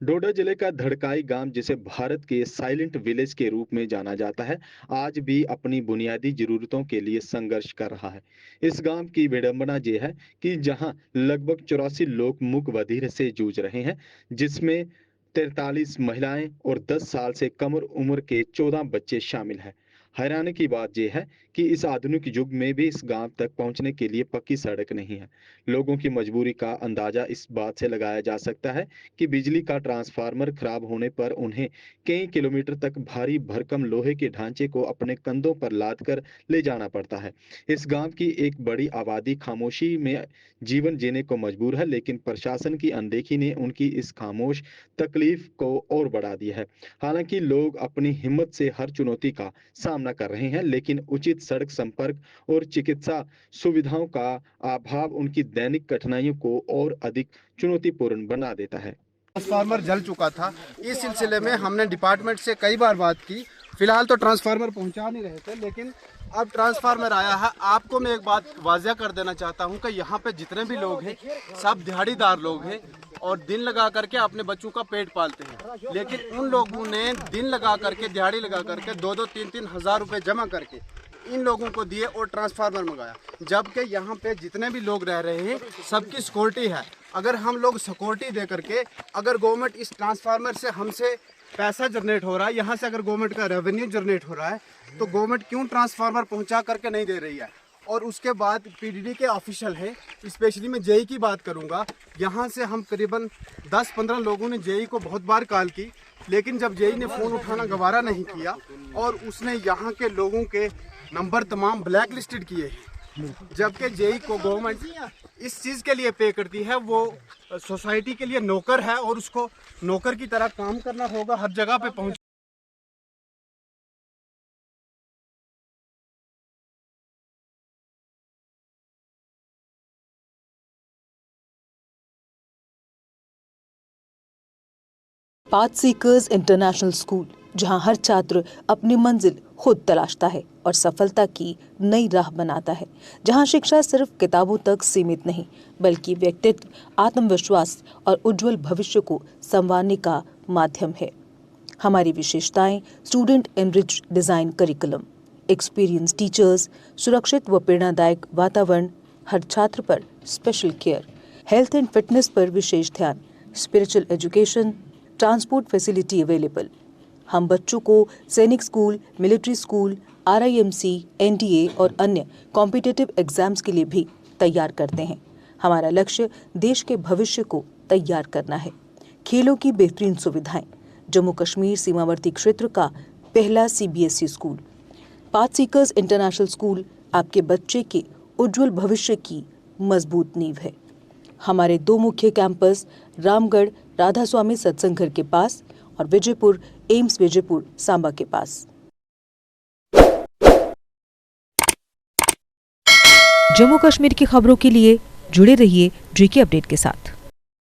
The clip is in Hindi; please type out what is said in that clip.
डोडा जिले का धड़काई गांव, जिसे भारत के साइलेंट विलेज के रूप में जाना जाता है, आज भी अपनी बुनियादी जरूरतों के लिए संघर्ष कर रहा है। इस गांव की विडंबना ये है कि जहां लगभग 84 लोग मूक बधिर से जूझ रहे हैं, जिसमें 43 महिलाएं और 10 साल से कम उम्र के 14 बच्चे शामिल हैं। हैरानी की बात यह है कि इस आधुनिक युग में भी इस गांव तक पहुंचने के लिए पक्की सड़क नहीं है। लोगों की मजबूरी का अंदाजा इस बात से लगाया जा सकता है कि बिजली का ट्रांसफार्मर खराब होने पर उन्हें कई किलोमीटर तक भारी भरकम लोहे के ढांचे को अपने कंधों पर लाद कर ले जाना पड़ता है। इस गांव की एक बड़ी आबादी खामोशी में जीवन जीने को मजबूर है, लेकिन प्रशासन की अनदेखी ने उनकी इस खामोश तकलीफ को और बढ़ा दिया है। हालांकि लोग अपनी हिम्मत से हर चुनौती का सामना कर रहे हैं, लेकिन उचित सड़क संपर्क और चिकित्सा सुविधाओं का अभाव उनकी दैनिक कठिनाइयों को और अधिक चुनौतीपूर्ण बना देता है। ट्रांसफार्मर जल चुका था। इस सिलसिले में हमने डिपार्टमेंट से कई बार बात की। फिलहाल तो ट्रांसफार्मर पहुंचा नहीं रहे थे, लेकिन अब ट्रांसफार्मर आया है। आपको मैं एक बात वाज़िया कर देना चाहता हूं कि यहाँ पे जितने भी लोग हैं सब दिहाड़ीदार लोग हैं और दिन लगा करके अपने बच्चों का पेट पालते हैं। लेकिन उन लोगों ने दिन लगा करके, दिहाड़ी लगा करके 2-2, 3-3 हज़ार रुपये जमा करके इन लोगों को दिए और ट्रांसफार्मर मंगाया, जबकि यहाँ पे जितने भी लोग रह रहे हैं सबकी सिक्योरिटी है। अगर हम लोग सिक्योरिटी दे करके, अगर गवर्नमेंट इस ट्रांसफार्मर से हमसे पैसा जनरेट हो रहा है, यहाँ से अगर गवर्नमेंट का रेवेन्यू जनरेट हो रहा है, तो गवर्नमेंट क्यों ट्रांसफार्मर पहुँचा करके नहीं दे रही है। और उसके बाद पीडीडी के ऑफिशियल है, स्पेशली मैं जेई की बात करूँगा। यहाँ से हम करीबन 10-15 लोगों ने जेई को बहुत बार कॉल की, लेकिन जब जेई ने फ़ोन उठाना गवारा नहीं किया और उसने यहाँ के लोगों के नंबर तमाम ब्लैक लिस्टेड किए हैं। जबकि जेई को गवर्नमेंट इस चीज़ के लिए पे करती है, वो सोसाइटी के लिए नौकर है और उसको नौकर की तरह काम करना होगा, हर जगह पे पहुँच। पाथ सीकर्स इंटरनेशनल स्कूल, जहां हर छात्र अपनी मंजिल खुद तलाशता है और सफलता की नई राह बनाता है, जहां शिक्षा सिर्फ किताबों तक सीमित नहीं बल्कि व्यक्तित्व, आत्मविश्वास और उज्जवल भविष्य को संवारने का माध्यम है। हमारी विशेषताएं: student enrich design curriculum, experience teachers, सुरक्षित व प्रेरणादायक वातावरण, हर छात्र पर special care, health and fitness पर विशेष ध्यान, spiritual education, transport facility available. हम बच्चों को Sainik school, military school, RIMC, NDA और अन्य कॉम्पिटिटिव एग्जाम्स के लिए भी तैयार करते हैं। हमारा लक्ष्य देश के भविष्य को तैयार करना है। खेलों की बेहतरीन सुविधाएं, जम्मू कश्मीर सीमावर्ती क्षेत्र का पहला CBSE school. Path seekers international school आपके बच्चे के उज्जवल भविष्य की मजबूत नींव है। हमारे 2 मुख्य कैंपस रामगढ़ राधा स्वामी सत्संग घर के पास और विजयपुर एम्स विजयपुर सांबा के पास। जम्मू कश्मीर की खबरों के लिए जुड़े रहिए जीके अपडेट के साथ।